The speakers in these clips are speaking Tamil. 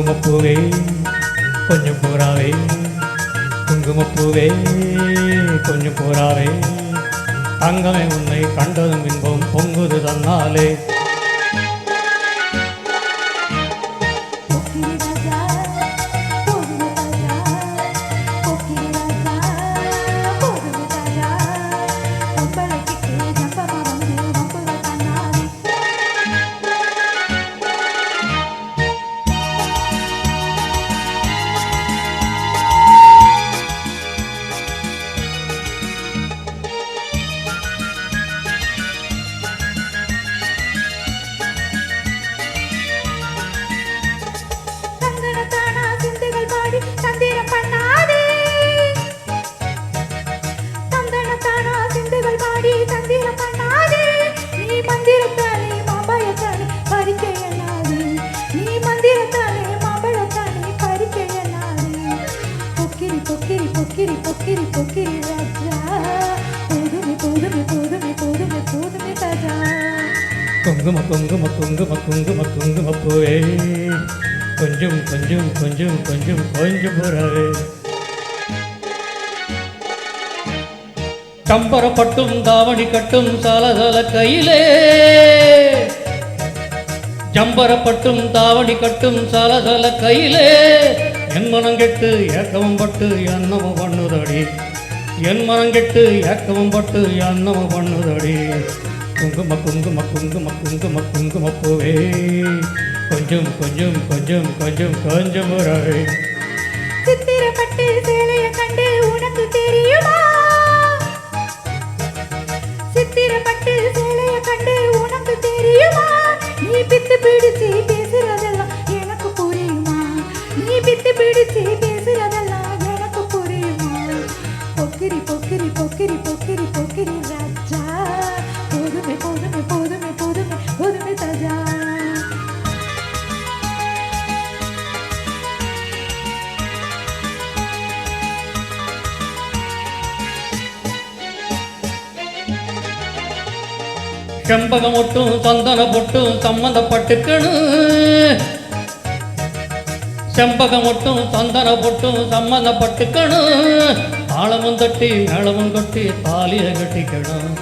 குங்குமப்பூவே கொஞ்சம் பூராவே, குங்குமப்பூவே கொஞ்சம் பூராவே, தங்கமே உன்னை கண்டதும் இன்பம் பொங்குது தன்னாலே. குங்கும குங்கும குங்கும குங்கும குங்குமப்பூவே கொஞ்சம் கொஞ்சம் கொஞ்சம் கொஞ்சம் கொஞ்சம் பூராவே, சம்பரப்பட்டும் தாவணி கட்டும் சாலசால கையிலே, ஜம்பரப்பட்டும் தாவணி கட்டும் சாலசால கையிலே, என் மனம் கெட்டு ஏக்கமும் பட்டு அன்னமும் பண்ணுதடி, என் மனம் கெட்டு ஏக்கமும் பட்டு அன்னமும் பண்ணுதடி. குங்கும குங்கும குங்கும குங்கும குங்குமப்பூவே கொஞ்சம் கொஞ்சம் கொஞ்சம் கொஞ்சம் கொஞ்சம் பூராவே. சித்திரப்பட்டு சேலைய கண்டு உனக்கு தெரியுமா? சித்திரப்பட்டு சேலைய கண்டு உனக்கு தெரியுமா? நீ பித்து பிடிச்சு பேசுறதெல்லாம் எனக்கு புரியுமா? நீ பித்து பிடிச்சு பேசுறதெல்லாம் எனக்கு புரியுமா? பொக்கிரி பொக்கிரி பொக்கிரி பொக்கிரி பொக்கிரி ராஜா, போதுமே போதுமே போதுமே போதுமே போதுமே தாஜா. செம்பகம் ஒட்டும் சந்தன பொட்டும் சம்மந்தப்பட்டுக்கணும், செம்பகம் ஒட்டும் சந்தன பொட்டும் சம்மந்தப்பட்டுக்கணும், தாளமும் தட்டி மேளமும் கொட்டி தாலிய கட்டிக்கணும்,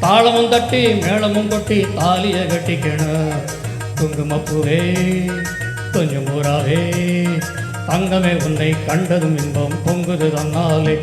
தாளமும் தட்டி மேளமும் கொட்டி தாலிய கட்டிக்கணும். குங்குமப்பூவே கொஞ்சம் பூராவே, தங்கமே உன்னை கண்டதும் இன்பம் பொங்குது தன்னாலே.